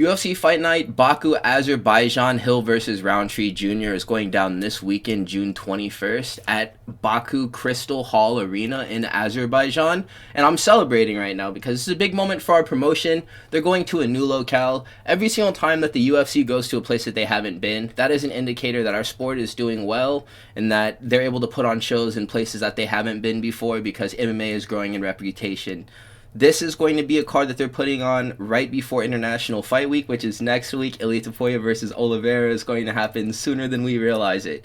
UFC Fight Night Baku, Azerbaijan, Hill vs. Rountree Jr. is going down this weekend, June 21st, at Baku Crystal Hall Arena in Azerbaijan. And I'm celebrating right now because this is a big moment for our promotion. They're going to a new locale. Every single time that the UFC goes to a place that they haven't been, that is an indicator that our sport is doing well and that they're able to put on shows in places that they haven't been before because MMA is growing in reputation. This is going to be a card that they're putting on right before International Fight Week, which is next week. Elliot versus Oliveira is going to happen sooner than we realize it.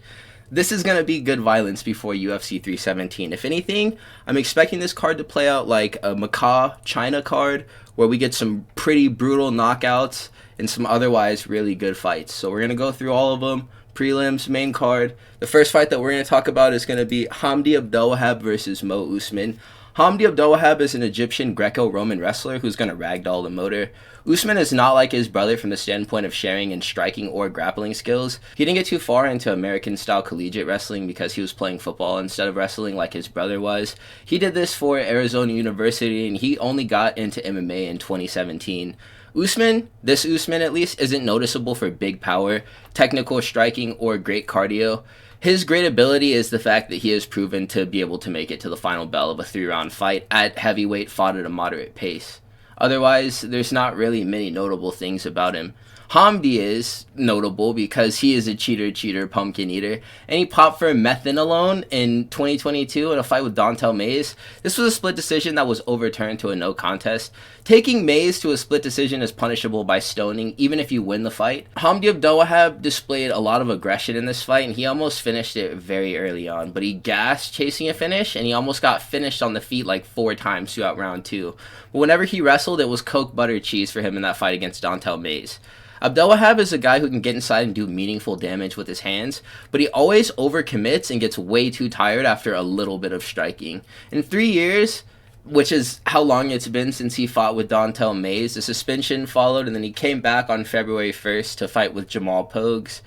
This is going to be good violence before UFC 317. If anything, I'm expecting this card to play out like a Macau China card, where we get some pretty brutal knockouts and some otherwise really good fights. So we're going to go through all of them. Prelims, main card. The first fight that we're going to talk about is going to be Hamdy Abdelwahab versus Mo Usman. Hamdy Abdelwahab is an Egyptian Greco-Roman wrestler who's going to ragdoll the motor. Usman is not like his brother from the standpoint of sharing in striking or grappling skills. He didn't get too far into American-style collegiate wrestling because he was playing football instead of wrestling like his brother was. He did this for Arizona University, and he only got into MMA in 2017. Usman at least, isn't noticeable for big power, technical striking, or great cardio. His great ability is the fact that he has proven to be able to make it to the final bell of a 3-round fight at heavyweight fought at a moderate pace. Otherwise, there's not really many notable things about him. Hamdy is notable because he is a cheater, pumpkin eater, and he popped for methanolone in 2022 in a fight with Dontel Mays. This was a split decision that was overturned to a no contest. Taking Mays to a split decision is punishable by stoning, even if you win the fight. Hamdy Abdelwahab displayed a lot of aggression in this fight, and he almost finished it very early on, but he gassed chasing a finish, and he almost got finished on the feet like 4 times throughout round 2. But whenever he wrestled, it was Coke, butter, cheese for him in that fight against Dontel Mays. Abdelwahab is a guy who can get inside and do meaningful damage with his hands, but he always overcommits and gets way too tired after a little bit of striking. In 3 years, which is how long it's been since he fought with Dontel Mays, the suspension followed, and then he came back on February 1st to fight with Jamal Pogues.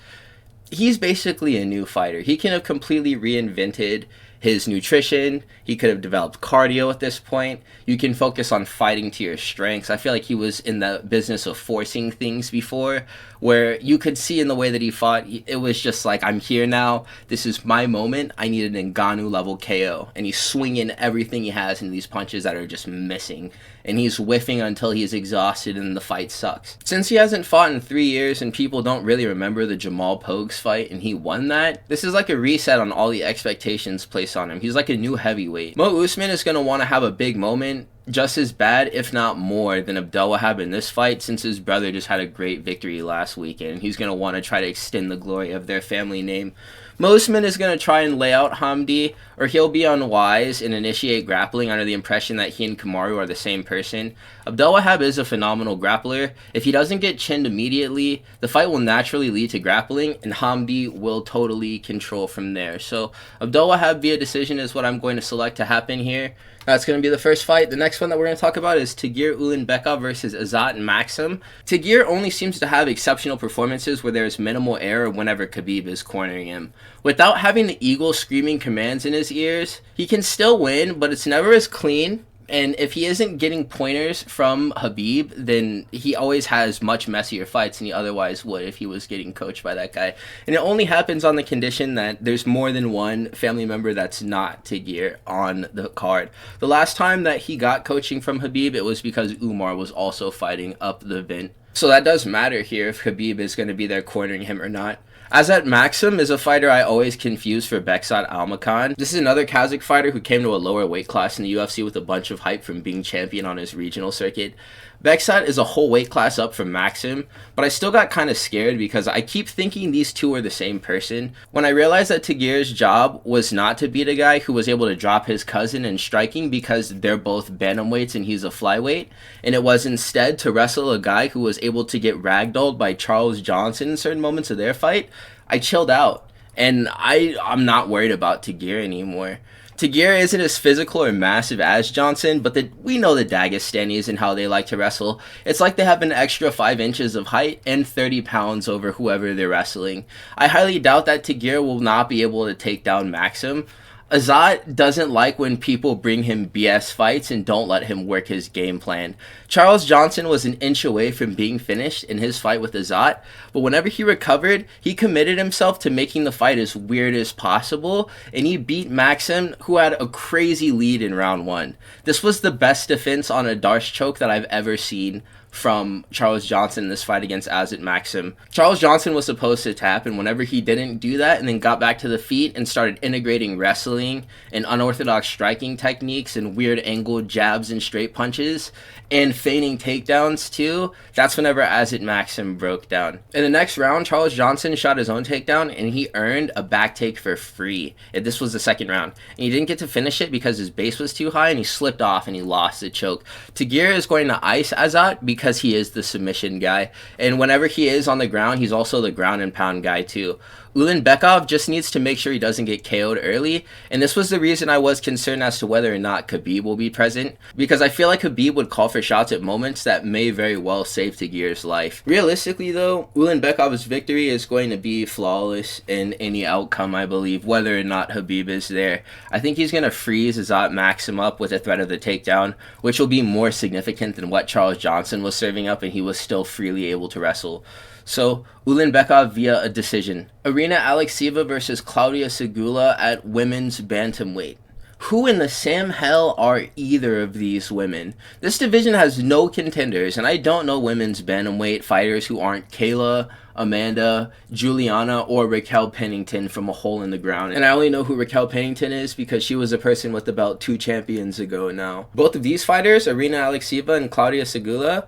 He's basically a new fighter. He can have completely reinvented his nutrition. He could have developed cardio at this point. You can focus on fighting to your strengths. I feel like he was in the business of forcing things before, where you could see in the way that he fought, it was just like, I'm here now. This is my moment. I need an Ngannou level KO. And he's swinging everything he has in these punches that are just missing. And he's whiffing until he's exhausted and the fight sucks. Since he hasn't fought in 3 years and people don't really remember the Jamal Pogues fight and he won that, this is like a reset on all the expectations placed on him. He's like a new heavyweight. Mo Usman is going to want to have a big moment, just as bad, if not more, than Abdelwahab in this fight, since his brother just had a great victory last weekend. He's going to want to try to extend the glory of their family name. Mo Usman is going to try and lay out Hamdy, or he'll be unwise and initiate grappling under the impression that he and Kamaru are the same person. Abdelwahab is a phenomenal grappler. If he doesn't get chinned immediately, the fight will naturally lead to grappling, and Hamdy will totally control from there. So Abdelwahab via decision is what I'm going to select to happen here. That's going to be the first fight. The next one that we're going to talk about is Tagir Ulenbekov versus Azat and Maksum. Tagir only seems to have exceptional performances where there is minimal error whenever Khabib is cornering him. Without having the eagle screaming commands in his ears, he can still win, but it's never as clean. And if he isn't getting pointers from Khabib, then he always has much messier fights than he otherwise would if he was getting coached by that guy. And it only happens on the condition that there's more than one family member that's not Tagir on the card. The last time that he got coaching from Khabib, it was because Umar was also fighting up the vent. So that does matter here if Khabib is going to be there cornering him or not. Azat Maksum is a fighter I always confuse for Beksat Almakhan. This is another Kazakh fighter who came to a lower weight class in the UFC with a bunch of hype from being champion on his regional circuit. Beksat is a whole weight class up from Maksum, but I still got kind of scared because I keep thinking these two are the same person. When I realized that Tagir's job was not to beat a guy who was able to drop his cousin in striking because they're both bantamweights and he's a flyweight, and it was instead to wrestle a guy who was able to get ragdolled by Charles Johnson in certain moments of their fight, I chilled out. And I'm not worried about Tagir anymore. Tagir isn't as physical or massive as Johnson, but we know the Dagestanis and how they like to wrestle. It's like they have an extra 5 inches of height and 30 pounds over whoever they're wrestling. I highly doubt that Tagir will not be able to take down Maksum. Azat doesn't like when people bring him BS fights and don't let him work his game plan. Charles Johnson was an inch away from being finished in his fight with Azat, but whenever he recovered, he committed himself to making the fight as weird as possible, and he beat Maksum, who had a crazy lead in round 1. This was the best defense on a Darce choke that I've ever seen from Charles Johnson in this fight against Azat Maksum. Charles Johnson was supposed to tap, and whenever he didn't do that and then got back to the feet and started integrating wrestling and unorthodox striking techniques and weird angled jabs and straight punches and feigning takedowns too, that's whenever Azat Maksum broke down. In the next round, Charles Johnson shot his own takedown and he earned a back take for free. And this was the second round. And he didn't get to finish it because his base was too high and he slipped off and he lost the choke. Tagir is going to ice Azat because he is the submission guy. And whenever he is on the ground, he's also the ground and pound guy too. Ulenbekov just needs to make sure he doesn't get KO'd early, and this was the reason I was concerned as to whether or not Khabib will be present, because I feel like Khabib would call for shots at moments that may very well save Tagir's life. Realistically though, Ulenbekov's victory is going to be flawless in any outcome, I believe, whether or not Khabib is there. I think he's going to freeze Azat Maksum up with a threat of the takedown, which will be more significant than what Charles Johnson was serving up and he was still freely able to wrestle. So, Ulenbekov via a decision. Irina Alekseeva versus Klaudia Sygula at women's bantamweight. Who in the Sam hell are either of these women? This division has no contenders, and I don't know women's bantamweight fighters who aren't Kayla, Amanda, Juliana, or Raquel Pennington from a hole in the ground. And I only know who Raquel Pennington is because she was a person with the belt 2 champions ago now. Both of these fighters, Irina Alekseeva and Klaudia Sygula,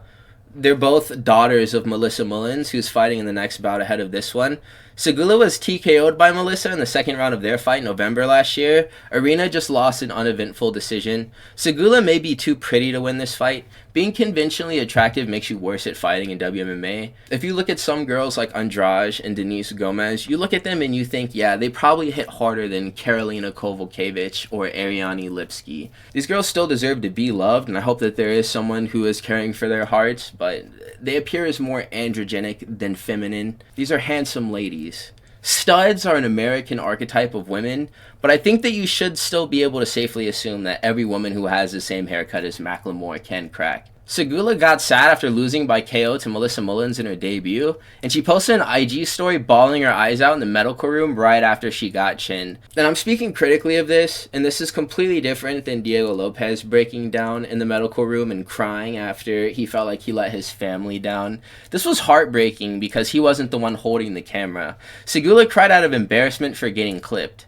they're both daughters of Melissa Mullins, who's fighting in the next bout ahead of this one. Sygula was TKO'd by Melissa in the second round of their fight in November last year. Irina just lost an uneventful decision. Sygula may be too pretty to win this fight. Being conventionally attractive makes you worse at fighting in WMMA. If you look at some girls like Andrade and Denise Gomez, you look at them and you think, yeah, they probably hit harder than Karolina Kowalkiewicz or Ariane Lipski. These girls still deserve to be loved, and I hope that there is someone who is caring for their hearts, but they appear as more androgenic than feminine. These are handsome ladies. Studs are an American archetype of women, but I think that you should still be able to safely assume that every woman who has the same haircut as Macklemore can crack. Sygula got sad after losing by KO to Melissa Mullins in her debut, and she posted an IG story bawling her eyes out in the medical room right after she got chinned. And I'm speaking critically of this, and this is completely different than Diego Lopez breaking down in the medical room and crying after he felt like he let his family down. This was heartbreaking because he wasn't the one holding the camera. Sygula cried out of embarrassment for getting clipped.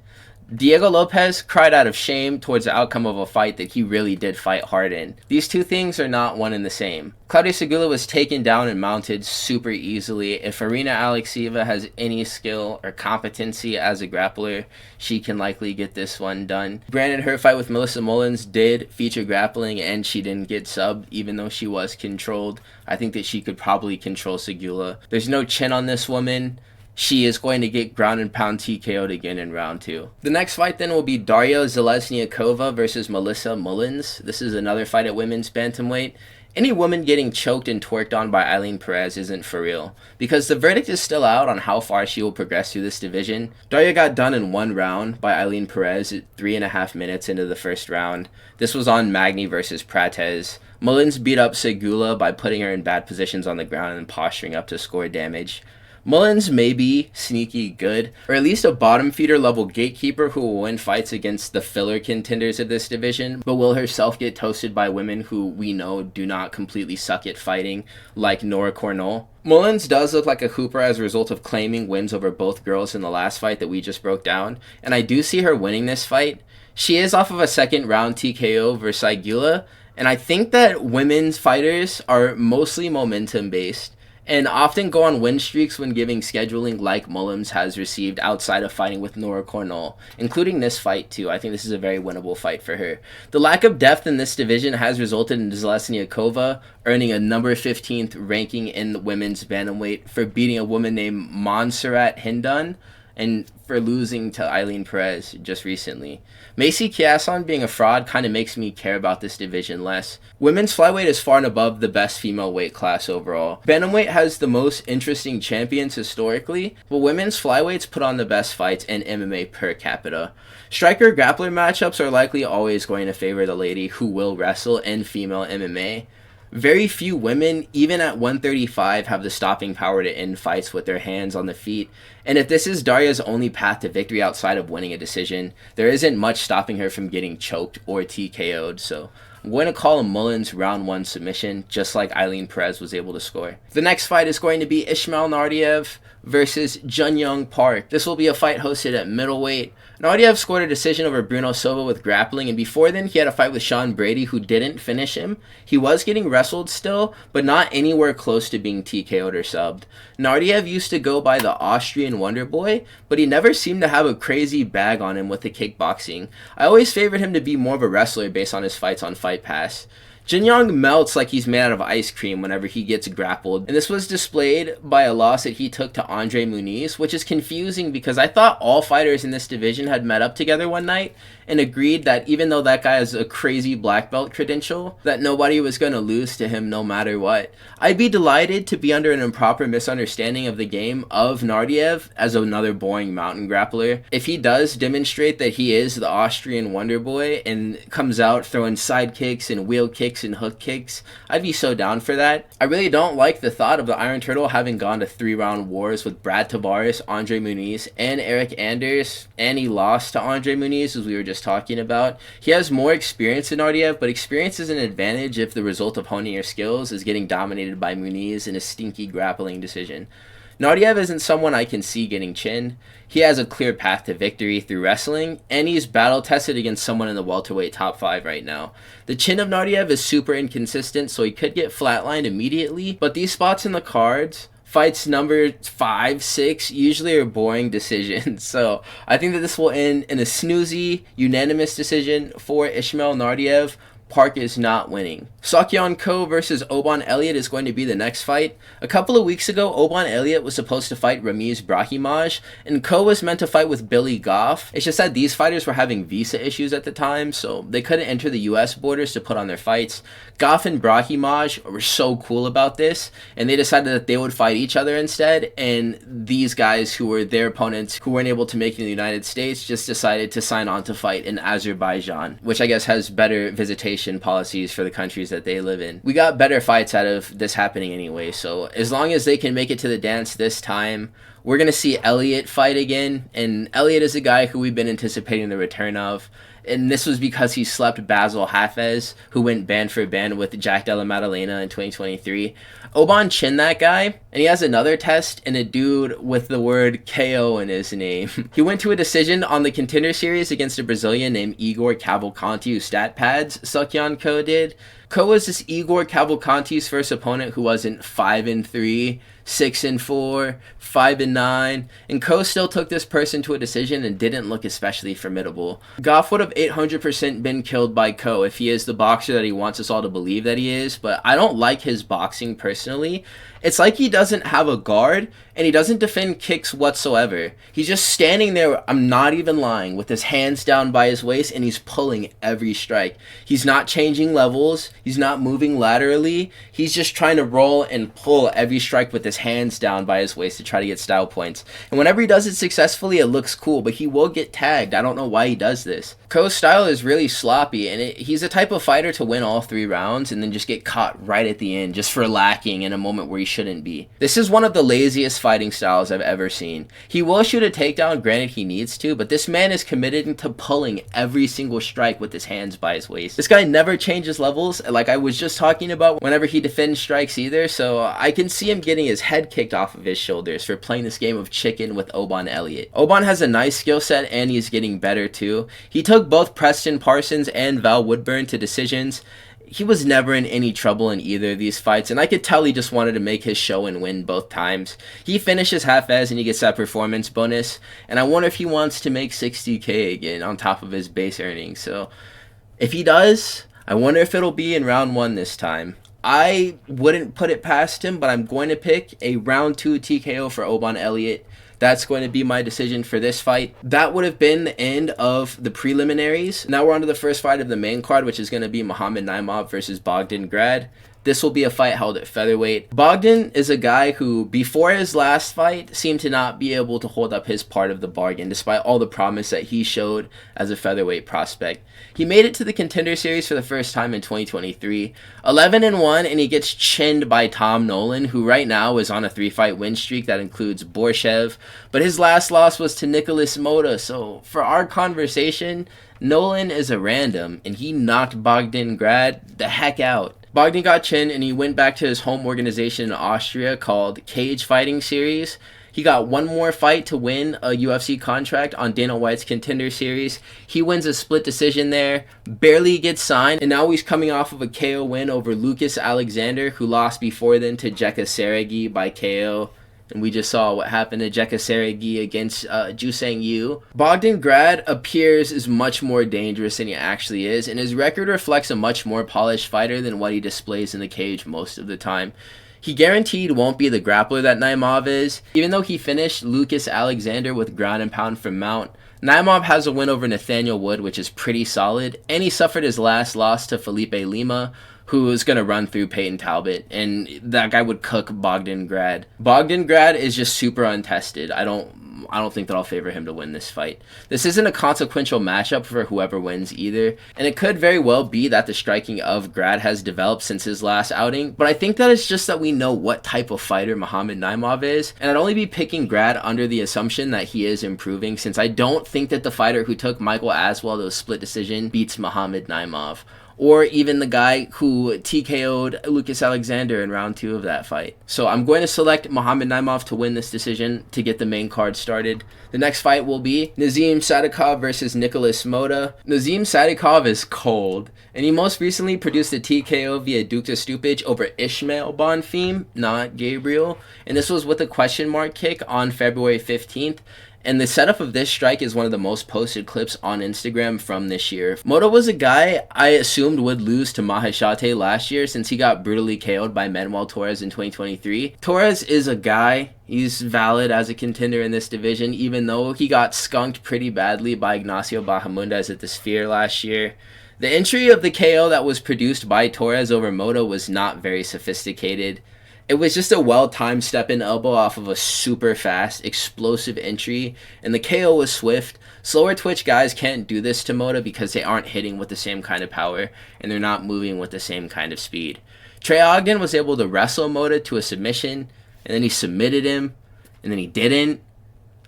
Diego Lopez cried out of shame towards the outcome of a fight that he really did fight hard in. These two things are not one and the same. Klaudia Sygula was taken down and mounted super easily. If Irina Alekseeva has any skill or competency as a grappler, she can likely get this one done. Granted, her fight with Melissa Mullins did feature grappling and she didn't get subbed, even though she was controlled. I think that she could probably control Sygula. There's no chin on this woman. She is going to get ground and pound TKO'd again in round 2. The next fight then will be Daria Zhelezniakova versus Melissa Mullins. This is another fight at women's bantamweight. Any woman getting choked and twerked on by Eileen Perez isn't for real, because the verdict is still out on how far she will progress through this division. Daria got done in 1 round by Eileen Perez at 3.5 minutes into the first round. This was on Magny versus Prates. Mullins beat up Sygula by putting her in bad positions on the ground and posturing up to score damage. Mullins may be sneaky good, or at least a bottom feeder level gatekeeper who will win fights against the filler contenders of this division, but will herself get toasted by women who we know do not completely suck at fighting, like Nora Cornell. Mullins does look like a hooper as a result of claiming wins over both girls in the last fight that we just broke down, and I do see her winning this fight. She is off of a second round TKO versus Sygula, and I think that women's fighters are mostly momentum based and often go on win streaks when giving scheduling like Mullins has received outside of fighting with Nora Cornell, including this fight too. I think this is a very winnable fight for her. The lack of depth in this division has resulted in Zhelezniakova earning a number 15th ranking in the women's bantamweight for beating a woman named Montserrat Hindun and for losing to Eileen Perez just recently. Macy Chiasson being a fraud kind of makes me care about this division less. Women's flyweight is far and above the best female weight class overall. Bantamweight has the most interesting champions historically, but women's flyweights put on the best fights in MMA per capita. Striker grappler matchups are likely always going to favor the lady who will wrestle in female MMA. Very few women, even at 135, have the stopping power to end fights with their hands on the feet. And if this is Daria's only path to victory outside of winning a decision, there isn't much stopping her from getting choked or TKO'd. So I'm going to call a Mullins round 1 submission, just like Eileen Perez was able to score. The next fight is going to be Ismail Naurdiev versus Junyong Park. This will be a fight hosted at middleweight. Naurdiev scored a decision over Bruno Silva with grappling, and before then he had a fight with Sean Brady who didn't finish him. He was getting wrestled still, but not anywhere close to being TKO'd or subbed. Naurdiev used to go by the Austrian Wonder Boy, but he never seemed to have a crazy bag on him with the kickboxing. I always favored him to be more of a wrestler based on his fights on Fight Pass. Junyong melts like he's made out of ice cream whenever he gets grappled, and this was displayed by a loss that he took to Andre Muniz, which is confusing because I thought all fighters in this division had met up together one night and agreed that even though that guy has a crazy black belt credential, that nobody was going to lose to him no matter what. I'd be delighted to be under an improper misunderstanding of the game of Naurdiev as another boring mountain grappler. If he does demonstrate that he is the Austrian Wonder Boy and comes out throwing side kicks and wheel kicks and hook kicks, I'd be so down for that. I really don't like the thought of the Iron Turtle having gone to 3-round wars with Brad Tavares, Andre Muniz, and Eric Anders, and he lost to Andre Muniz, as we were just talking about. He has more experience than Naurdiev, but experience is an advantage if the result of honing your skills is getting dominated by Muniz in a stinky grappling decision. Naurdiev isn't someone I can see getting chinned. He has a clear path to victory through wrestling, and he's battle-tested against someone in the welterweight top 5 right now. The chin of Naurdiev is super inconsistent, so he could get flatlined immediately, but these spots in the cards, fights number 5, 6, usually are boring decisions. So I think that this will end in a snoozy, unanimous decision for Ismail Naurdiev. Park is not winning. Seokhyeon Ko versus Oban Elliot is going to be the next fight. A couple of weeks ago, Oban Elliot was supposed to fight Ramiz Brahimaj, and Ko was meant to fight with Billy Goff. It's just that these fighters were having visa issues at the time, so they couldn't enter the US borders to put on their fights. Goff and Brahimaj were so cool about this, and they decided that they would fight each other instead, and these guys who were their opponents who weren't able to make it in the United States just decided to sign on to fight in Azerbaijan, which I guess has better visitation policies for the countries that they live in. We got better fights out of this happening anyway, so as long as they can make it to the dance this time, we're going to see Elliot fight again, and Elliot is a guy who we've been anticipating the return of, and this was because he slept Basil Hafez, who went band for band with Jack Della Maddalena in 2023. Oban chinned that guy, and he has another test in a dude with the word KO in his name. He went to a decision on the Contender Series against a Brazilian named Igor Cavalcanti, who stat pads Seokhyeon Ko did. Ko was this Igor Cavalcanti's first opponent who wasn't 5-3, 6-4, 5-9, and Ko still took this person to a decision and didn't look especially formidable. Goff would have 800% been killed by Ko if he is the boxer that he wants us all to believe that he is, but I don't like his boxing personally. It's like he doesn't have a guard, and he doesn't defend kicks whatsoever. He's just standing there, I'm not even lying, with his hands down by his waist, and he's pulling every strike. He's not changing levels, he's not moving laterally, he's just trying to roll and pull every strike with his hands down by his waist to try to get style points. And whenever he does it successfully, it looks cool, but he will get tagged. I don't know why he does this. Ko's style is really sloppy, and he's the type of fighter to win all 3 rounds and then just get caught right at the end just for lacking in a moment where he shouldn't be. This is one of the laziest fighting styles I've ever seen. He will shoot a takedown, granted he needs to, but this man is committed to pulling every single strike with his hands by his waist. This guy never changes levels, like I was just talking about whenever he defends strikes either, so I can see him getting his head kicked off of his shoulders for playing this game of chicken with Oban Elliot. Oban has a nice skill set and he's getting better too. He took both Preston Parsons and Val Woodburn to decisions. He was never in any trouble in either of these fights, and I could tell he just wanted to make his show and win both times. He finishes Hafez and he gets that performance bonus, and I wonder if he wants to make $60K again on top of his base earnings. So if he does, I wonder if it'll be in round 1 this time. I wouldn't put it past him, but I'm going to pick a round 2 TKO for Oban Elliot. That's going to be my decision for this fight. That would have been the end of the preliminaries. Now we're on to the first fight of the main card, which is going to be Mohammed Naimov versus Bogdan Grad. This will be a fight held at featherweight. Bogdan is a guy who, before his last fight, seemed to not be able to hold up his part of the bargain, despite all the promise that he showed as a featherweight prospect. He made it to the Contender Series for the first time in 2023. 11-1, and he gets chinned by Tom Nolan, who right now is on a 3-fight win streak that includes Borshev. But his last loss was to Nikolas Motta, so for our conversation, Nolan is a random, and he knocked Bogdan Grad the heck out. Bogdan got chinned and he went back to his home organization in Austria called Cage Fighting Series. He got one more fight to win a UFC contract on Dana White's Contender Series. He wins a split decision there, barely gets signed, and now he's coming off of a KO win over Lucas Alexander, who lost before then to Jeka Seregi by KO. And we just saw what happened to Jeka Seregi against Jusang Yu. Bogdan Grad appears as much more dangerous than he actually is, and his record reflects a much more polished fighter than what he displays in the cage most of the time. He guaranteed won't be the grappler that Naimov is. Even though he finished Lucas Alexander with ground and pound from Mount, Naimov has a win over Nathaniel Wood, which is pretty solid, and he suffered his last loss to Felipe Lima, who is going to run through Peyton Talbot, and that guy would cook Bogdan Grad. Bogdan Grad is just super untested. I don't think that I'll favor him to win this fight. This isn't a consequential matchup for whoever wins either, and it could very well be that the striking of Grad has developed since his last outing, but I think that it's just that we know what type of fighter Mohammed Naimov is, and I'd only be picking Grad under the assumption that he is improving, since I don't think that the fighter who took Michael Aswell to a split decision beats Mohammed Naimov, or even the guy who TKO'd Lucas Alexander in round 2 of that fight. So I'm going to select Mohammed Naimov to win this decision to get the main card started. The next fight will be Nazim Sadykhov versus Nikolas Motta. Nazim Sadykhov is cold, and he most recently produced a TKO via Duke to Stupich over Ismail Bonfim, not Gabriel, and this was with a question mark kick on February 15th. And the setup of this strike is one of the most posted clips on Instagram from this year. Motta was a guy I assumed would lose to Maheshate last year since he got brutally KO'd by Manuel Torres in 2023. Torres is a guy, he's valid as a contender in this division, even though he got skunked pretty badly by Ignacio Bahamundes at the Sphere last year. The entry of the KO that was produced by Torres over Motta was not very sophisticated. It was just a well-timed step-in elbow off of a super fast, explosive entry, and the KO was swift. Slower twitch guys can't do this to Motta because they aren't hitting with the same kind of power, and they're not moving with the same kind of speed. Trey Ogden was able to wrestle Motta to a submission, and then he submitted him, and then he didn't.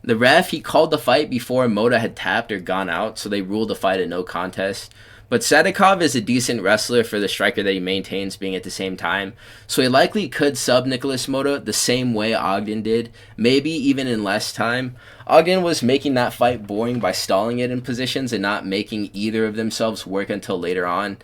The ref, he called the fight before Motta had tapped or gone out, so they ruled the fight a no contest. But Sadykhov is a decent wrestler for the striker that he maintains being at the same time, so he likely could sub Nikolas Motta the same way Ogden did, maybe even in less time. Ogden was making that fight boring by stalling it in positions and not making either of themselves work until later on.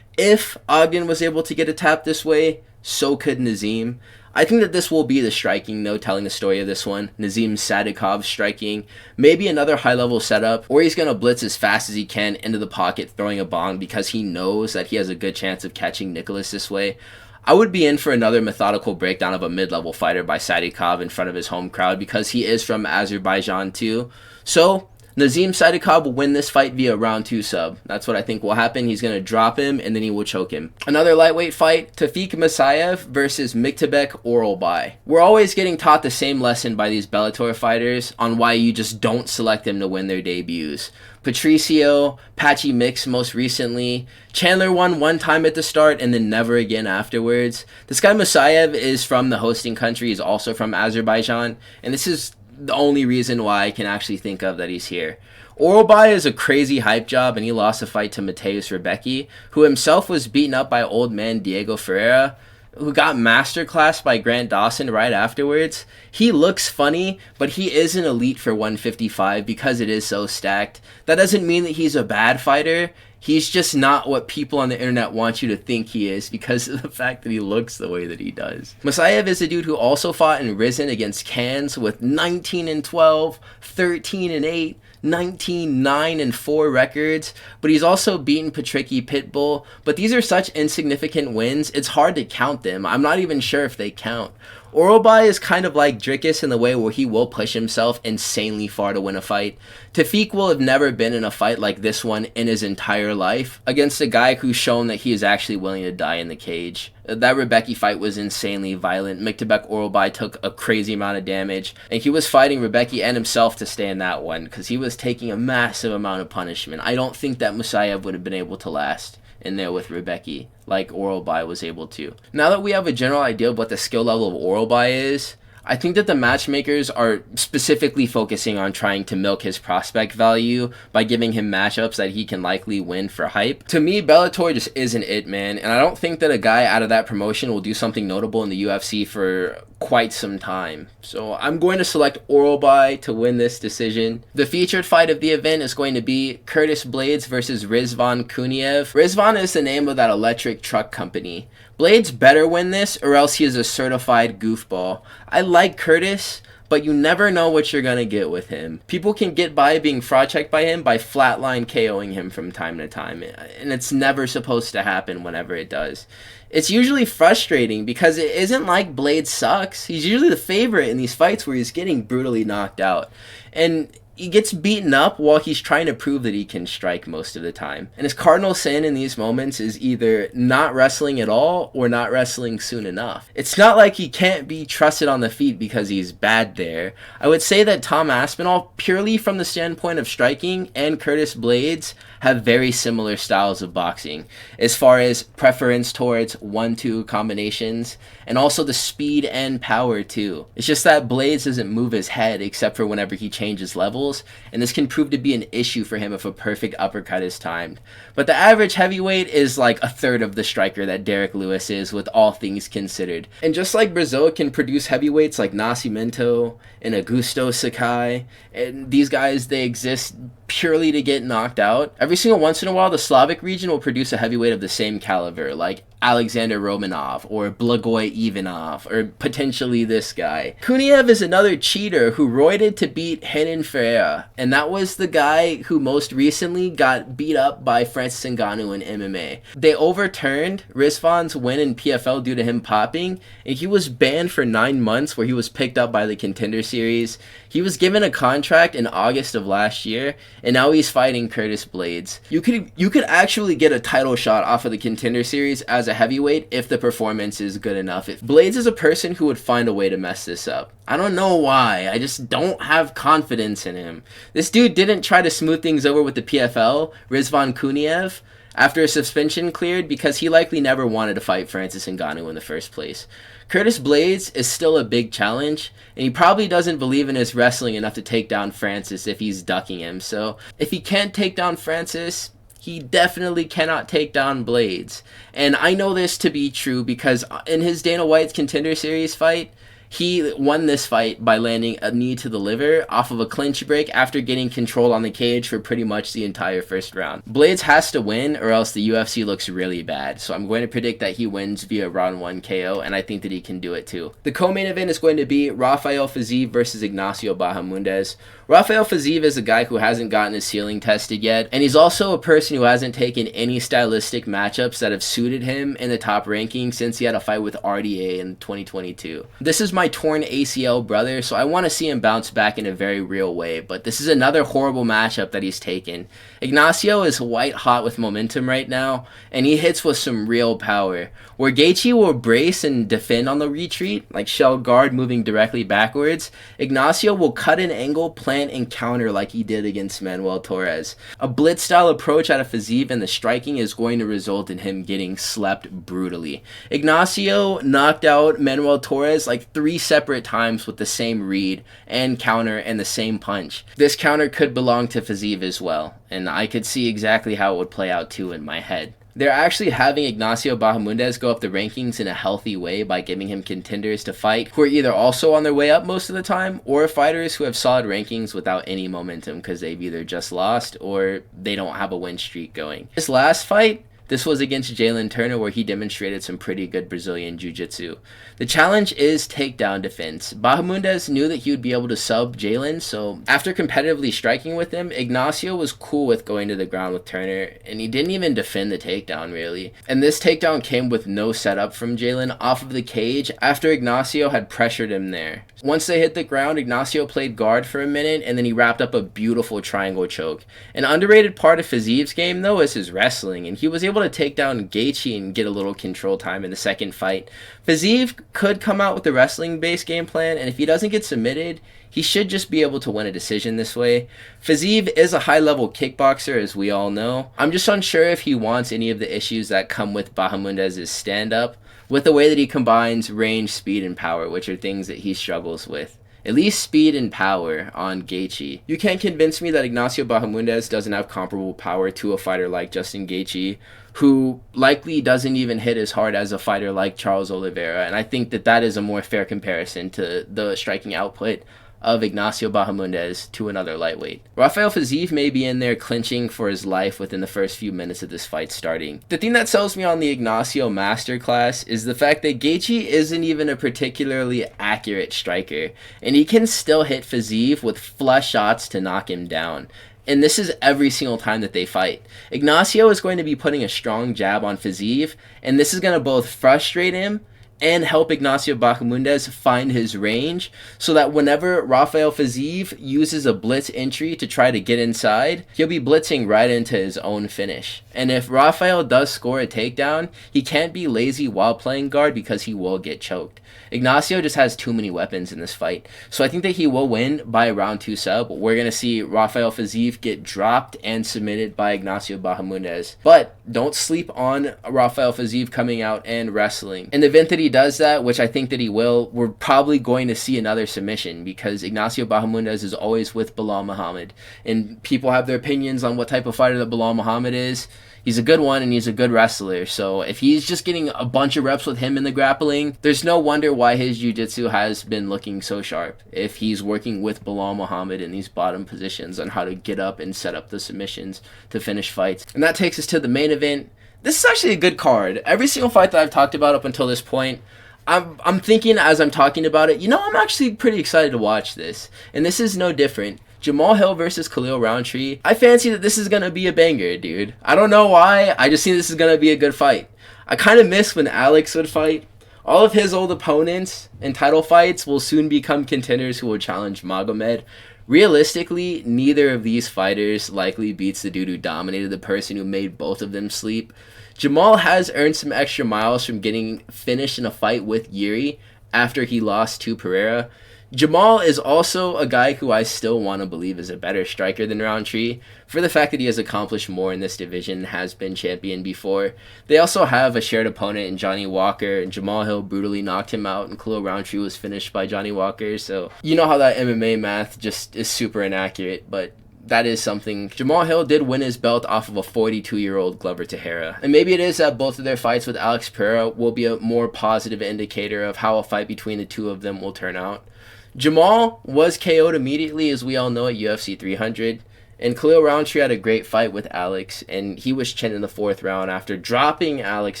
If Ogden was able to get a tap this way, so could Nazim. I think that this will be the striking, though, telling the story of this one. Nazim Sadykhov striking, maybe another high-level setup, or he's going to blitz as fast as he can into the pocket, throwing a bomb because he knows that he has a good chance of catching Nikolas this way. I would be in for another methodical breakdown of a mid-level fighter by Sadykhov in front of his home crowd because he is from Azerbaijan too. So Nazim Sadykhov will win this fight via round 2 sub. That's what I think will happen. He's going to drop him, and then he will choke him. Another lightweight fight, Tofiq Musayev versus Miktabek Oralbay. We're always getting taught the same lesson by these Bellator fighters on why you just don't select them to win their debuts. Patricio, Patchy Mix most recently. Chandler won one time at the start and then never again afterwards. This guy Musayev is from the hosting country. He's also from Azerbaijan, and this is the only reason why I can actually think of that he's here. Oralbay is a crazy hype job, and he lost a fight to Mateusz Rebecki, who himself was beaten up by old man Diego Ferreira, who got masterclassed by Grant Dawson right afterwards. He looks funny, but he is an elite for 155 because it is so stacked. That doesn't mean that he's a bad fighter. He's just not what people on the internet want you to think he is because of the fact that he looks the way that he does. Musayev is a dude who also fought in Rizin against Cans with 19-12, 13-8, 19-9-4 records, but he's also beaten Patricky Pitbull. But these are such insignificant wins, it's hard to count them. I'm not even sure if they count. Orolbai is kind of like Drickus in the way where he will push himself insanely far to win a fight. Tofiq will have never been in a fight like this one in his entire life against a guy who's shown that he is actually willing to die in the cage. That Rebecki fight was insanely violent. Myktabek Orolbai took a crazy amount of damage, and he was fighting Rebecki and himself to stay in that one because he was taking a massive amount of punishment. I don't think that Musayev would have been able to last in there with Rebecki like Orolbai was able to. Now that we have a general idea of what the skill level of Orolbai is, I think that the matchmakers are specifically focusing on trying to milk his prospect value by giving him matchups that he can likely win for hype. To me, Bellator just isn't it, man, and I don't think that a guy out of that promotion will do something notable in the UFC for quite some time. So I'm going to select Orolbai to win this decision. The featured fight of the event is going to be Curtis Blaydes versus Rizvan Kuniev. Rizvan is the name of that electric truck company. Blaydes better win this or else he is a certified goofball. I like Curtis, but you never know what you're going to get with him. People can get by being fraud checked by him by flatline KOing him from time to time, and it's never supposed to happen whenever it does. It's usually frustrating because it isn't like Blaydes sucks. He's usually the favorite in these fights where he's getting brutally knocked out. And he gets beaten up while he's trying to prove that he can strike most of the time. And his cardinal sin in these moments is either not wrestling at all or not wrestling soon enough. It's not like he can't be trusted on the feet because he's bad there. I would say that Tom Aspinall, purely from the standpoint of striking, and Curtis Blaydes have very similar styles of boxing as far as preference towards 1-2 combinations and also the speed and power too. It's just that Blaydes doesn't move his head except for whenever he changes levels, and this can prove to be an issue for him if a perfect uppercut is timed. But the average heavyweight is like a third of the striker that Derek Lewis is, with all things considered. And just like Brazil can produce heavyweights like Nascimento and Augusto Sakai, and these guys, they exist purely to get knocked out. Every single once in a while, the Slavic region will produce a heavyweight of the same caliber, like Alexander Romanov or Blagoy Ivanov, or potentially this guy. Kuniev is another cheater who roided to beat Renan Ferreira, and that was the guy who most recently got beat up by Francis Ngannou in MMA. They overturned Rizvan's win in PFL due to him popping, and he was banned for 9 months where he was picked up by the Contender Series. He was given a contract in August of last year, and now he's fighting Curtis Blaydes. You could actually get a title shot off of the Contender Series as a heavyweight if the performance is good enough. If Blaydes is a person who would find a way to mess this up. I don't know why. I just don't have confidence in him. This dude didn't try to smooth things over with the PFL, Rizvan Kuniev, after a suspension cleared because he likely never wanted to fight Francis Ngannou in the first place. Curtis Blaydes is still a big challenge, and he probably doesn't believe in his wrestling enough to take down Francis if he's ducking him. So if he can't take down Francis, he definitely cannot take down Blaydes. And I know this to be true because in his Dana White's Contender Series fight, he won this fight by landing a knee to the liver off of a clinch break after getting control on the cage for pretty much the entire first round. Blaydes has to win or else the UFC looks really bad, so I'm going to predict that he wins via round 1 KO, and I think that he can do it too. The co-main event is going to be Rafael Fiziev versus Ignacio Bahamondes. Rafael Fiziev is a guy who hasn't gotten his ceiling tested yet, and he's also a person who hasn't taken any stylistic matchups that have suited him in the top ranking since he had a fight with RDA in 2022. This is my torn ACL brother, so I want to see him bounce back in a very real way, but this is another horrible matchup that he's taken. Ignacio is white hot with momentum right now, and he hits with some real power. Where Gaethje will brace and defend on the retreat, like shell guard moving directly backwards, Ignacio will cut an angle, plant, and counter like he did against Manuel Torres. A blitz-style approach out of Fiziev and the striking is going to result in him getting slept brutally. Ignacio knocked out Manuel Torres like 3 separate times with the same read and counter and the same punch. This counter could belong to Fiziev as well, and I could see exactly how it would play out too in my head. They're actually having Ignacio Bahamondes go up the rankings in a healthy way by giving him contenders to fight who are either also on their way up most of the time or fighters who have solid rankings without any momentum because they've either just lost or they don't have a win streak going. This last fight, This was against Jalen Turner, where he demonstrated some pretty good Brazilian jiu-jitsu. The challenge is takedown defense. Bahamundes knew that he would be able to sub Jalen, so after competitively striking with him, Ignacio was cool with going to the ground with Turner, and he didn't even defend the takedown really. And this takedown came with no setup from Jalen off of the cage after Ignacio had pressured him there. Once they hit the ground, Ignacio played guard for a minute, and then he wrapped up a beautiful triangle choke. An underrated part of Fiziv's game, though, is his wrestling, and he was able to take down Gaethje and get a little control time in the second fight. Fiziv could come out with the wrestling-based game plan, and if he doesn't get submitted, he should just be able to win a decision this way. Fiziv is a high-level kickboxer, as we all know. I'm just unsure if he wants any of the issues that come with Bahamundes' stand-up, with the way that he combines range, speed, and power, which are things that he struggles with. At least speed and power on Gaethje. You can't convince me that Ignacio Bahamundes doesn't have comparable power to a fighter like Justin Gaethje, who likely doesn't even hit as hard as a fighter like Charles Oliveira, and I think that that is a more fair comparison to the striking output of Ignacio Bahamundes to another lightweight. Rafael Fiziev may be in there clinching for his life within the first few minutes of this fight starting. The thing that sells me on the Ignacio masterclass is the fact that Gaethje isn't even a particularly accurate striker, and he can still hit Fiziev with flush shots to knock him down. And this is every single time that they fight. Ignacio is going to be putting a strong jab on Fiziev, and this is going to both frustrate him and help Ignacio Bahamundes find his range, so that whenever Rafael Fiziev uses a blitz entry to try to get inside, he'll be blitzing right into his own finish. And if Rafael does score a takedown, he can't be lazy while playing guard because he will get choked. Ignacio just has too many weapons in this fight, so I think that he will win by a round 2 sub. We're going to see Rafael Fiziev get dropped and submitted by Ignacio Bahamundes. But don't sleep on Rafael Fiziev coming out and wrestling. In the event that he does that, which I think that he will, we're probably going to see another submission, because Ignacio Bahamundes is always with Belal Muhammad, and people have their opinions on what type of fighter that Belal Muhammad is. He's a good one, and he's a good wrestler, so if he's just getting a bunch of reps with him in the grappling, there's no wonder why his jiu-jitsu has been looking so sharp, if he's working with Belal Muhammad in these bottom positions on how to get up and set up the submissions to finish fights. And that takes us to the main event. This is actually a good card. Every single fight that I've talked about up until this point, I'm thinking as I'm talking about it, I'm actually pretty excited to watch this, and this is no different. Jamahal Hill versus Khalil Rountree. I fancy that this is going to be a banger, dude. I don't know why. I just think this is going to be a good fight. I kind of miss when Alex would fight. All of his old opponents in title fights will soon become contenders who will challenge Magomed. Realistically, neither of these fighters likely beats the dude who dominated the person who made both of them sleep. Jamal has earned some extra miles from getting finished in a fight with Yuri after he lost to Pereira. Jamal is also a guy who I still want to believe is a better striker than Rountree, for the fact that he has accomplished more in this division and has been champion before. They also have a shared opponent in Johnny Walker, and Jamahal Hill brutally knocked him out, and Khalil Rountree was finished by Johnny Walker, so you know how that MMA math just is super inaccurate, but that is something. Jamahal Hill did win his belt off of a 42-year-old Glover Teixeira. And maybe it is that both of their fights with Alex Pereira will be a more positive indicator of how a fight between the two of them will turn out. Jamal was KO'd immediately, as we all know, at UFC 300. And Khalil Rountree had a great fight with Alex, and he was chinned in the 4th round after dropping Alex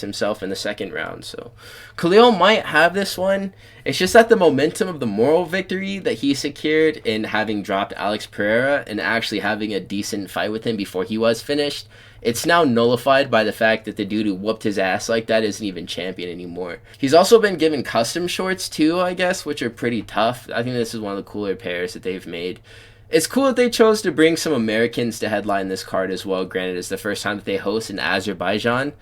himself in the 2nd round. So Khalil might have this one. It's just that the momentum of the moral victory that he secured in having dropped Alex Pereira and actually having a decent fight with him before he was finished, it's now nullified by the fact that the dude who whooped his ass like that isn't even champion anymore. He's also been given custom shorts too, I guess, which are pretty tough. I think this is one of the cooler pairs that they've made. It's cool that they chose to bring some Americans to headline this card as well. Granted, it's the first time that they host in Azerbaijan.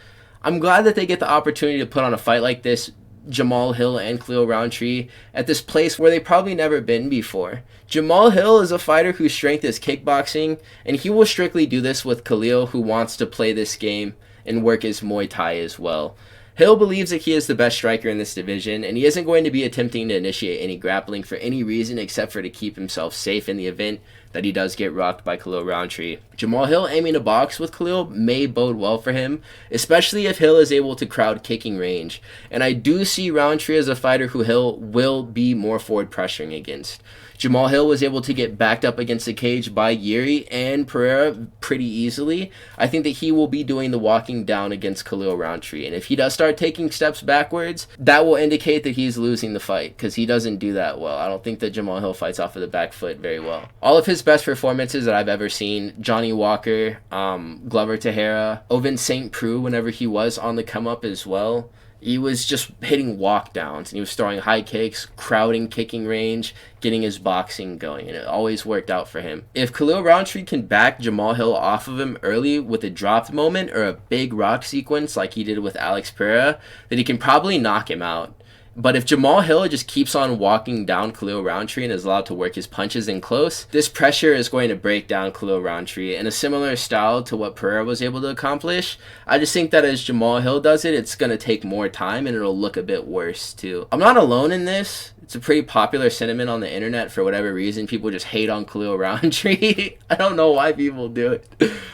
I'm glad that they get the opportunity to put on a fight like this, Jamahal Hill and Khalil Rountree, at this place where they've probably never been before. Jamahal Hill is a fighter whose strength is kickboxing, and he will strictly do this with Khalil, who wants to play this game and work his Muay Thai as well. Hill believes that he is the best striker in this division, and he isn't going to be attempting to initiate any grappling for any reason except for to keep himself safe in the event that he does get rocked by Khalil Rountree. Jamal Hill aiming to box with Khalil may bode well for him, especially if Hill is able to crowd kicking range. And I do see Rountree as a fighter who Hill will be more forward pressuring against. Jamal Hill was able to get backed up against the cage by Yuri and Pereira pretty easily. I think that he will be doing the walking down against Khalil Rountree. And if he does start taking steps backwards, that will indicate that he's losing the fight, because he doesn't do that well. I don't think that Jamal Hill fights off of the back foot very well. All of his best performances that I've ever seen, Johnny Walker, Glover Tejera, Oven St. Preux whenever he was on the come up as well, he was just hitting walk downs and he was throwing high kicks, crowding kicking range, getting his boxing going, and it always worked out for him. If Khalil Rountree can back Jamal Hill off of him early with a dropped moment or a big rock sequence like he did with Alex Pereira, then he can probably knock him out. But if Jamal Hill just keeps on walking down Khalil Rountree and is allowed to work his punches in close, this pressure is going to break down Khalil Rountree in a similar style to what Pereira was able to accomplish. I just think that as Jamal Hill does it, it's going to take more time and it'll look a bit worse too. I'm not alone in this. It's a pretty popular sentiment on the internet for whatever reason. People just hate on Khalil Rountree. I don't know why people do it.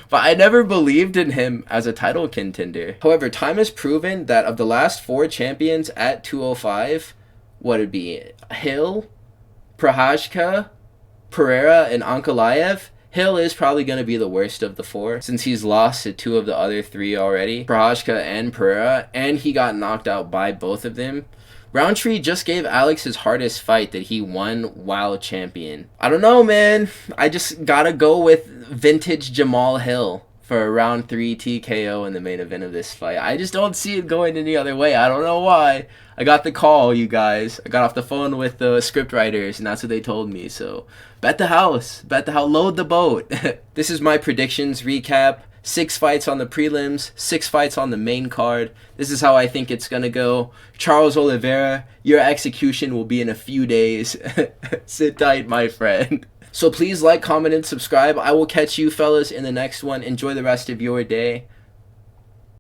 But I never believed in him as a title contender. However, time has proven that of the last 4 champions at 205, what would be Hill, Prohajka, Pereira, and Ankalaev, Hill is probably going to be the worst of the 4 since he's lost to 2 of the other 3 already, Prohajka and Pereira, and he got knocked out by both of them. Rountree just gave Alex his hardest fight that he won while champion. I don't know, man. I just gotta go with vintage Jamal Hill for a round 3 TKO in the main event of this fight. I just don't see it going any other way. I don't know why. I got the call, you guys. I got off the phone with the script writers, and that's what they told me. So, bet the house. Bet the house. Load the boat. This is my predictions recap. 6 fights on the prelims, 6 fights on the main card. This is how I think it's going to go. Charles Oliveira, your execution will be in a few days. Sit tight, my friend. So please like, comment, and subscribe. I will catch you fellas in the next one. Enjoy the rest of your day.